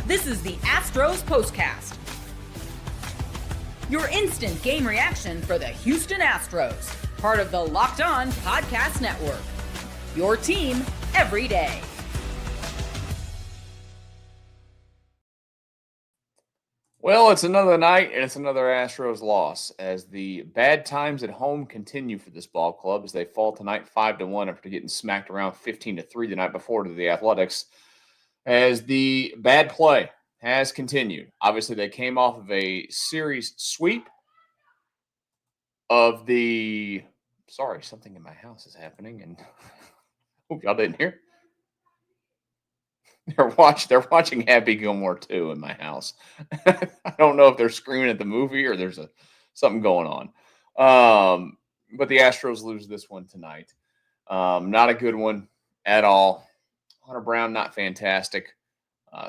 This is the Astros Postcast, your instant game reaction for the Houston Astros, part of the Locked On Podcast Network, your team every day. Well, it's another night, and it's another Astros loss as the bad times at home continue for this ball club as they fall tonight 5-1 after getting smacked around 15-3 the night before to the Athletics. As the bad play has continued. Obviously, they came off of a series sweep of the – sorry, something in my house is happening, and hope y'all didn't hear. They're watching Happy Gilmore 2 in my house. I don't know if they're screaming at the movie or there's something going on. But the Astros lose this one tonight. Not a good one at all. Hunter Brown, not fantastic.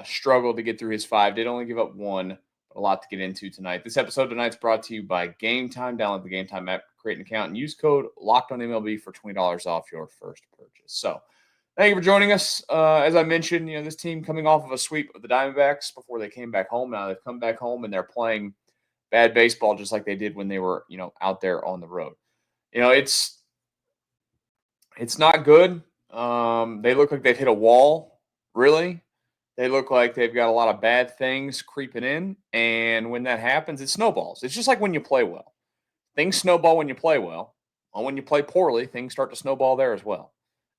Struggled to get through his 5. Did only give up 1. But a lot to get into tonight. This episode tonight's brought to you by Gametime. Download the Gametime app, create an account, and use code LOCKEDONMLB for $20 off your first purchase. So, thank you for joining us. As I mentioned, this team coming off of a sweep of the Diamondbacks before they came back home. Now they've come back home and they're playing bad baseball just like they did when they were, out there on the road. It's not good. They look like they've hit a wall, really. They look like they've got a lot of bad things creeping in, and when that happens, it snowballs. It's just like when you play well. Things snowball when you play well, and when you play poorly, things start to snowball there as well.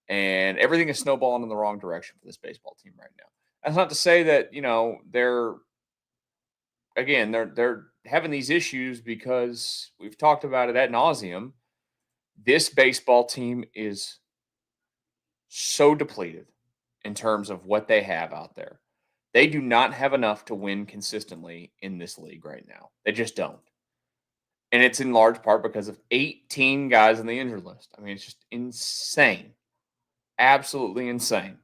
And everything is snowballing in the wrong direction for this baseball team right now. That's not to say that, they're having these issues because we've talked about it ad nauseum. This baseball team is so depleted in terms of what they have out there. They do not have enough to win consistently in this league right now. They just don't. And it's in large part because of 18 guys on the injured list. I mean, it's just insane. Absolutely insane.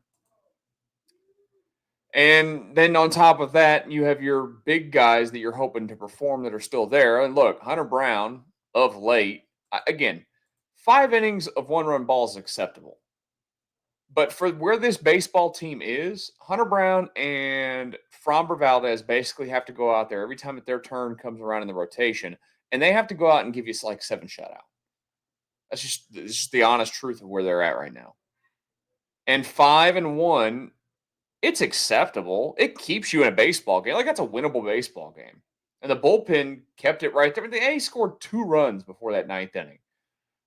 And then on top of that, you have your big guys that you're hoping to perform that are still there. And look, Hunter Brown of late, again, 5 innings of 1-run balls is acceptable. But for where this baseball team is, Hunter Brown and Framber Valdez basically have to go out there every time that their turn comes around in the rotation, and they have to go out and give you like 7 shutout. That's just the honest truth of where they're at right now. And 5-1, it's acceptable. It keeps you in a baseball game. Like, that's a winnable baseball game. And the bullpen kept it right there. They scored 2 runs before that 9th inning.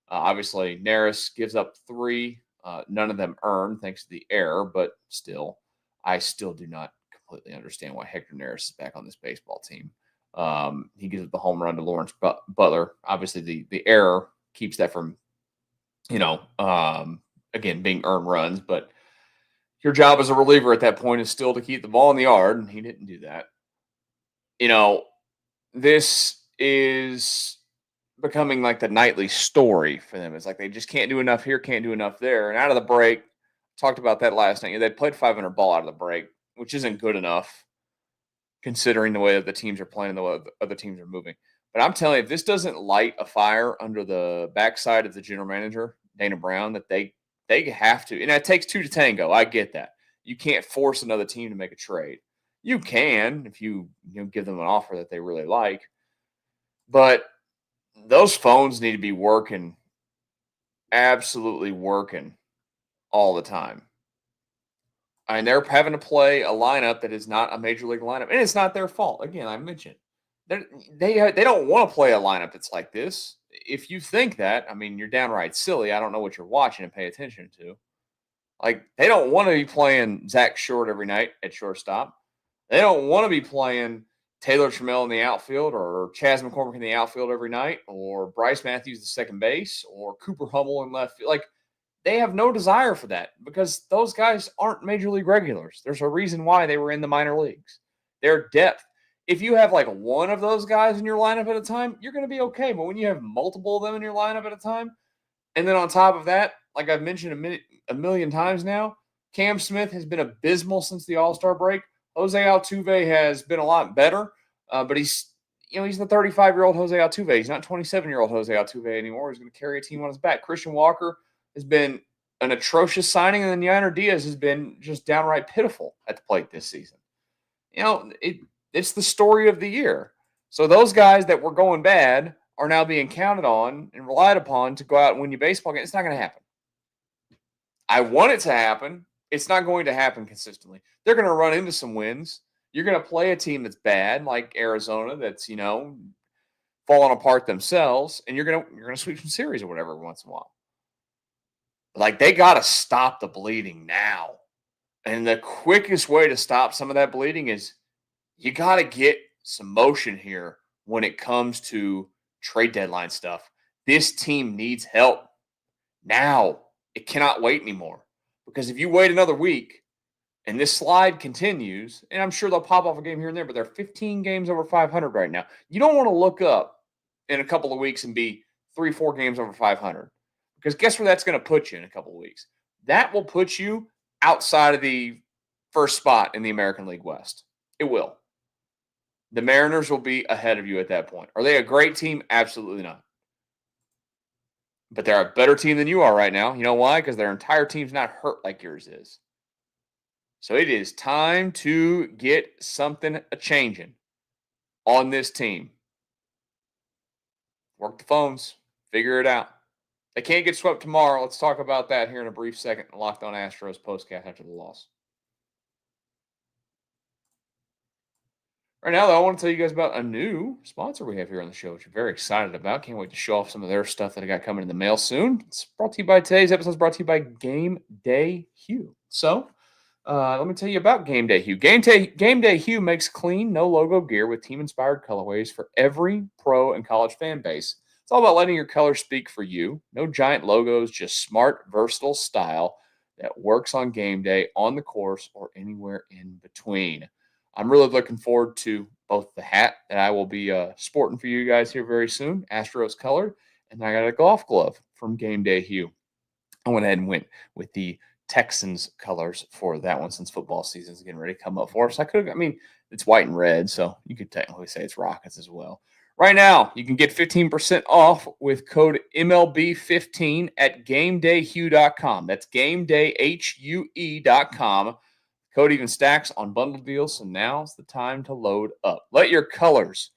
Obviously, Neris gives up 3. None of them earned thanks to the error, but still, I still do not completely understand why Hector Neris is back on this baseball team. He gives up the home run to Lawrence Butler. Obviously, the error keeps that from, again, being earned runs, but your job as a reliever at that point is still to keep the ball in the yard, and he didn't do that. This is becoming like the nightly story for them. It's like they just can't do enough here, can't do enough there. And out of the break, talked about that last night. They played 500 ball out of the break, which isn't good enough considering the way that the teams are playing and the way the other teams are moving. But I'm telling you, if this doesn't light a fire under the backside of the general manager, Dana Brown, that they have to, and it takes 2 to tango. I get that. You can't force another team to make a trade. You can if you give them an offer that they really like. But those phones need to be working, absolutely working all the time. And they're having to play a lineup that is not a major league lineup. And it's not their fault. Again, I mentioned, they don't want to play a lineup that's like this. If you think that, I mean, you're downright silly. I don't know what you're watching and pay attention to. Like, they don't want to be playing Zach Short every night at shortstop. They don't want to be playing Taylor Trammell in the outfield or Chas McCormick in the outfield every night or Bryce Matthews at second base or Cooper Hummel in left field. Like, they have no desire for that because those guys aren't major league regulars. There's a reason why they were in the minor leagues. Their depth. If you have like one of those guys in your lineup at a time, you're going to be okay. But when you have multiple of them in your lineup at a time, and then on top of that, like I've mentioned a million times now, Cam Smith has been abysmal since the All-Star break. Jose Altuve has been a lot better, but he's the 35-year-old Jose Altuve. He's not 27-year-old Jose Altuve anymore. He's going to carry a team on his back. Christian Walker has been an atrocious signing, and then Yainer Diaz has been just downright pitiful at the plate this season. it's the story of the year. So those guys that were going bad are now being counted on and relied upon to go out and win you baseball games. It's not going to happen. I want it to happen. It's not going to happen consistently. They're going to run into some wins. You're going to play a team that's bad, like Arizona, that's falling apart themselves, and you're gonna sweep some series or whatever once in a while. Like, they got to stop the bleeding now, and the quickest way to stop some of that bleeding is you got to get some motion here when it comes to trade deadline stuff. This team needs help now. It cannot wait anymore, because if you wait another week and this slide continues, and I'm sure they'll pop off a game here and there, but they're 15 games over 500 right now. You don't want to look up in a couple of weeks and be 3-4 games over 500, because guess where that's going to put you in a couple of weeks? That will put you outside of the first spot in the American League West. It will. The Mariners will be ahead of you at that point. Are they a great team? Absolutely not. But they're a better team than you are right now. You know why? Because their entire team's not hurt like yours is. So it is time to get something a-changing on this team. Work the phones. Figure it out. They can't get swept tomorrow. Let's talk about that here in a brief second. Locked On Astros Postcast after the loss. Right now, though, I want to tell you guys about a new sponsor we have here on the show, which I'm very excited about. Can't wait to show off some of their stuff that I got coming in the mail soon. It's brought to you by today's episode is brought to you by Gameday Hue. So, let me tell you about Gameday Hue. Gameday Hue makes clean, no-logo gear with team-inspired colorways for every pro and college fan base. It's all about letting your colors speak for you. No giant logos, just smart, versatile style that works on game day, on the course, or anywhere in between. I'm really looking forward to both the hat that I will be sporting for you guys here very soon, Astros colored, and I got a golf glove from Gameday Hue. I went ahead and went with the Texans colors for that one, since football season is getting ready to come up for us. It's white and red, so you could technically say it's Rockets as well. Right now, you can get 15% off with code MLB15 at GamedayHue.com. That's GamedayHue.com. Code even stacks on bundle deals, so now's the time to load up. Let your colors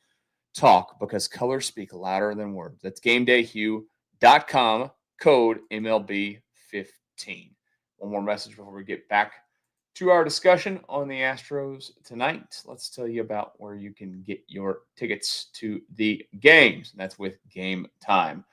talk, because colors speak louder than words. That's GamedayHue.com, code MLB15. One more message before we get back to our discussion on the Astros tonight. Let's tell you about where you can get your tickets to the games. And that's with Gametime.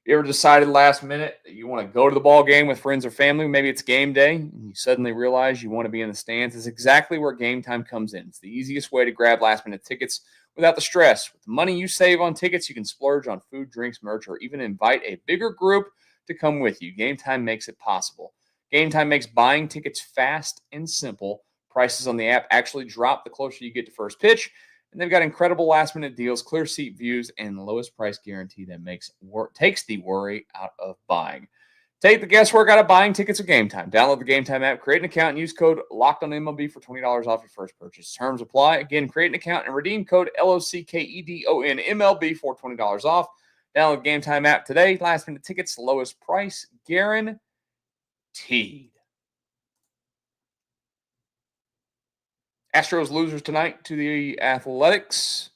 You ever decided last minute that you want to go to the ball game with friends or family? Maybe it's game day, and you suddenly realize you want to be in the stands. It's exactly where Gametime comes in. It's the easiest way to grab last-minute tickets without the stress. With the money you save on tickets, you can splurge on food, drinks, merch, or even invite a bigger group to come with you. Gametime makes it possible. Gametime makes buying tickets fast and simple. Prices on the app actually drop the closer you get to first pitch. And they've got incredible last-minute deals, clear seat views, and the lowest price guarantee that takes the worry out of buying. Take the guesswork out of buying tickets at Gametime. Download the Gametime app, create an account, and use code LOCKEDONMLB for $20 off your first purchase. Terms apply. Again, create an account and redeem code LOCKEDONMLB for $20 off. Download the Gametime app today. Last-minute tickets, lowest price guaranteed. Astros losers tonight to the Athletics.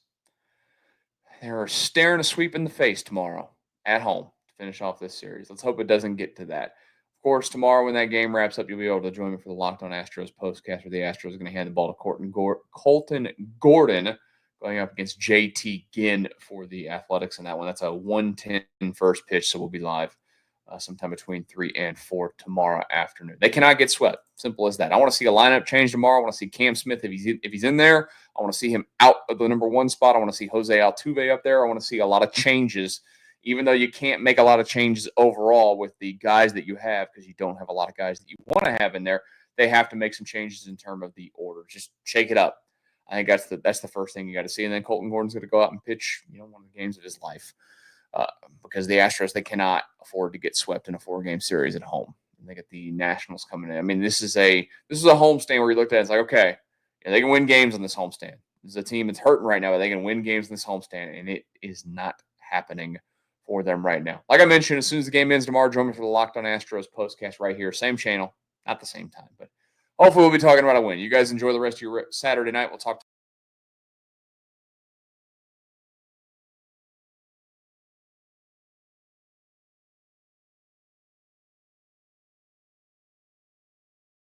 They're staring a sweep in the face tomorrow at home to finish off this series. Let's hope it doesn't get to that. Of course, tomorrow when that game wraps up, you'll be able to join me for the Locked On Astros Postcast, where the Astros are going to hand the ball to Colton Gordon going up against JT Ginn for the Athletics in that one. That's a 1:10 first pitch, so we'll be live sometime between 3 and 4 tomorrow afternoon. They cannot get swept. Simple as that. I want to see a lineup change tomorrow. I want to see Cam Smith if he's in there. I want to see him out of the number one spot. I want to see Jose Altuve up there. I want to see a lot of changes, even though you can't make a lot of changes overall with the guys that you have, because you don't have a lot of guys that you want to have in there. They have to make some changes in terms of the order. Just shake it up. I think that's the first thing you got to see. And then Colton Gordon's going to go out and pitch, one of the games of his life. Because the Astros, they cannot afford to get swept in a 4-game series at home. And they get the Nationals coming in. I mean, this is a homestand where you looked at it, it's like, okay, they can win games on this homestand. This is a team that's hurting right now, but they can win games in this homestand, and it is not happening for them right now. Like I mentioned, as soon as the game ends tomorrow, join me for the Locked On Astros Postcast right here. Same channel, not the same time, but hopefully we'll be talking about a win. You guys enjoy the rest of your Saturday night. We'll talk to